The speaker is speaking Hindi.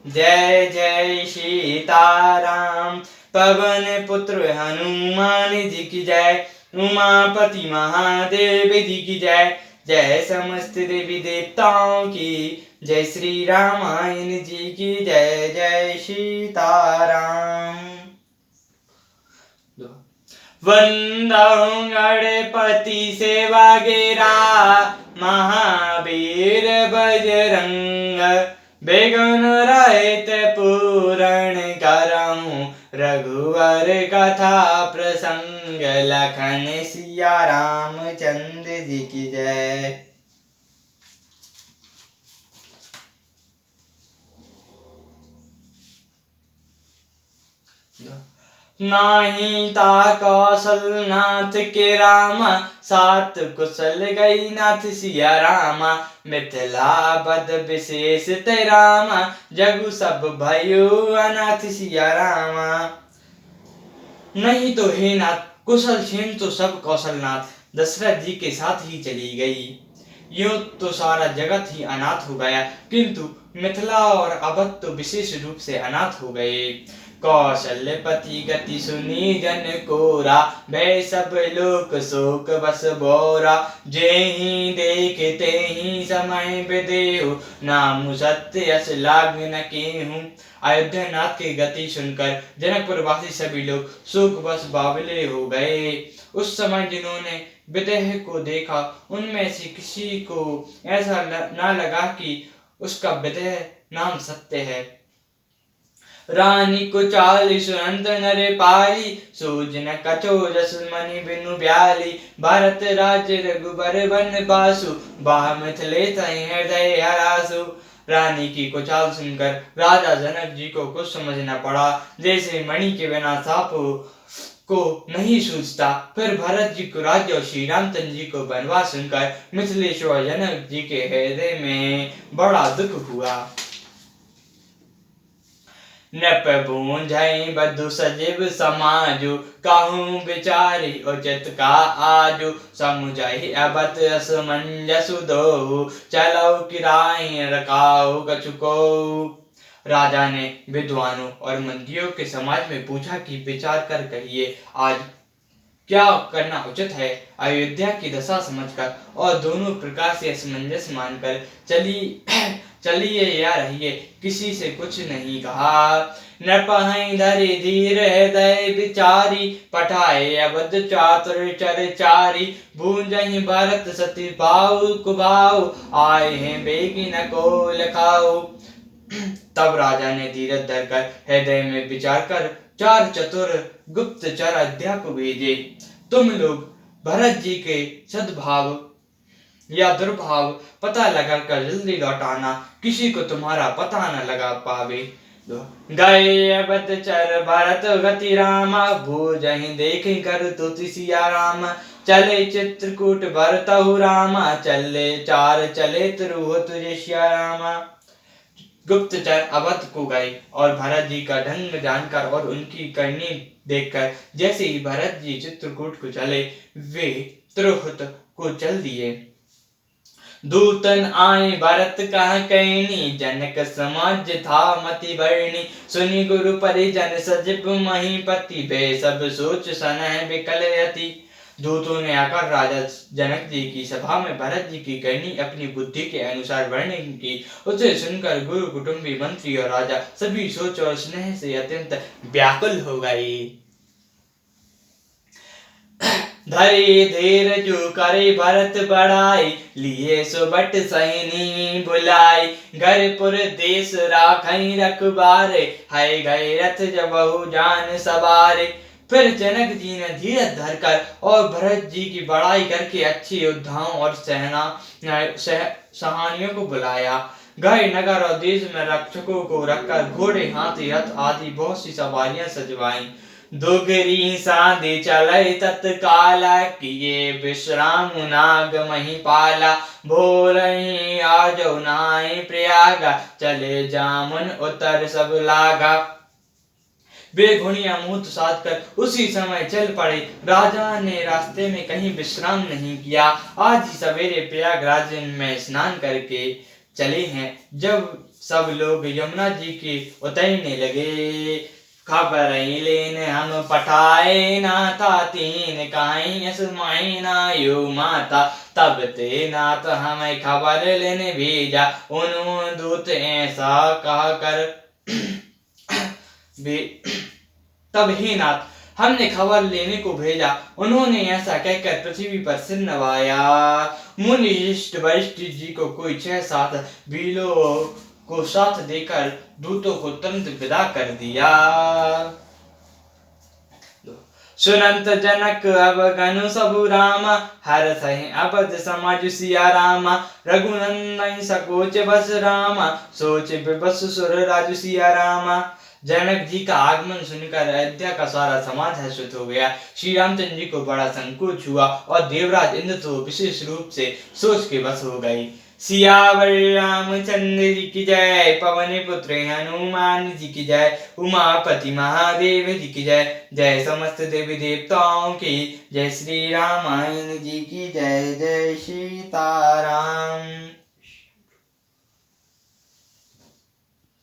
जय जय सीताराम। पवन पुत्र हनुमान जी की जय। उमापति महादेव जी की जय। जय समस्त देवी देवताओं की जय। श्री रामायण जी की जय। जय सीताराम। वंदो गणपति सेवा गेरा महावीर बजरंग। बेगन रहित पूरण करऊं रघुवर कथा प्रसंग। लखन सिया रामचंद्र जी की जय। नाही ता कौशलनाथ के रामा। सात कुशल गई नाथ सिया रामा। मिथिला बद विशेष ते रामा। जगु सब भयो अनाथ सिया रामा। नहीं तो हे नाथ कुशल क्षेम तो सब कौशलनाथ दशरथ जी के साथ ही चली गई। यूं तो सारा जगत ही अनाथ हो गया, किंतु मिथिला और अवध तो विशेष रूप से अनाथ हो गए। कौशल्यपति गति सुनी जन कोरा। भय सब लोक शोक बस बोरा। जेहि देखते ही समय विदेहु। नामु सत्य यश लाग न केहू। अयोध्या नाथ की गति सुनकर जनकपुर वासी सभी लोग शोक बस बावले हो गए। उस समय जिन्होंने विदेह को देखा उनमें से किसी को ऐसा न लगा कि उसका विदेह नाम सत्य है। रानी को 40 सुनंत नरे पारी। सूजन कछो जस मणि बिनु ब्याली। भारत राज्य रघुबर वन बासु। बाह मिथिले तहि हृदय हरासु। रानी की कुचाल सुनकर राजा जनक जी को कुछ समझ न पड़ा। जैसे मणि के बिना सांप को नहीं सूझता। फिर भरत जी को राज्य और श्री रामचंद्र जी को वनवास सुनकर मिथिलेश्वर जनक जी के हृदय में बड़ा दुख हुआ। नृप बूंझई बधु सजीव समाजु। कहूँ विचारी उचित का आजु। समुझहि अबत असमंजसु दोहु। चलऊ किराई रखाऊ कछु कोउ। राजा ने विद्वानों और मंत्रियों के समाज में पूछा कि विचार कर कहिए आज क्या करना उचित है। अयोध्या की दशा समझकर और दोनों प्रकार से असमंजस मानकर चलिए या रहिए, किसी से कुछ नहीं कहा। नृपहि धरि धीर हृदय विचारी। पठाए अवध चातुर चरचारी। भूंजहि भरत सती भाऊ कुभाऊ। आए हैं बेगी न को लखाऊ। तब राजा ने धीरज धरकर हृदय में विचार कर 4 चतुर गुप्तचर अध्या को भेजे। तुम लोग भरत जी के सद्भाव या दुर्भाव पता लगाकर जल्दी लौटाना, किसी को तुम्हारा पता न लगा पावे। गए अवध चर भरत गति रामा। भूजहि देखि कर तुति सिया रामा। चले चित्रकूट भरतहु रामा। चले 4 चले तुरु तुझे सिया रामा। गुप्तचर अवध को गए और भरत जी का ढंग जानकर और उनकी करनी देखकर जैसे ही भरत जी चित्रकूट को चले वे त्रुहत को चल दिए। दूतन आए भरत कहा कहनी। जनक समाज था मति बरनी। सुनी गुरु परिजन सजीव महीपति। वे सब सोच सनह विकल यति। दूतों ने आकर राजा जनक जी की सभा में भरत जी की करनी अपनी बुद्धि के अनुसार वर्णन की। उसे सुनकर गुरु कुटुंबी मंत्री और राजा सभी सोच और स्नेह से अत्यंत व्याकुल हो गए। धरे धीर जो करे भरत बढ़ाई। लिए सुबट सैनी बुलाई। घरपुर देश राखई रखबारे। है गए रथ जबहु जान सवारे। फिर जनक जी ने धीरज धरकर और भरत जी की बड़ाई करके अच्छे योद्धाओं और सहानियों को बुलाया। गए नगर और देश में रक्षकों को रखकर घोड़े हाथी रथ आदि बहुत सी सवारियां सजवाई। दुगरी साधे चले तत्काला। किए विश्राम नाग महिपाला। भोरहि आजो नाई प्रयागा। चले जामुन उतर सब लागा। वे घोड़ियां मुंह साध कर उसी समय चल पड़े। राजा ने रास्ते में कहीं विश्राम नहीं किया। आज ही सवेरे प्रयागराज में स्नान करके चले हैं। जब सब लोग यमुना जी के उतरने लगे, खबर लेन हम पठाए नाथा, तीन काई असमाई ना यो माता। तब ते नाथ हमें खबर लेने भेजा, उन्होंने दूत ऐसा कहा कर तब हे नाथ हमने खबर लेने को भेजा, उन्होंने ऐसा कहकर पृथ्वी पर सिर नवाया। मुनिष्ठ वरिष्ठ जी को कोई 6-7 भीलों को साथ देकर दूतों को तुरंत विदा कर दिया। सुनंत जनक अवगनु सबु रामा, हर सहि अबद समाज सिया रामा। रघुनंदन सकोच बस रामा, सोच विवश सुर राजु सिया रामा। जनक जी का आगमन सुनकर अयोध्या का सारा समाज हर्षित हो गया। श्री रामचंद्र जी को बड़ा संकोच हुआ और देवराज इंद्र तो विशेष रूप से सोच के बस हो गए। सियावर रामचंद्र जी की जय, पवन पुत्र हनुमान जी की जय, उमापति महादेव जी की जय, जय समस्त देवी देवताओं की जय, श्री रामायण जी की जय, जय सीताराम।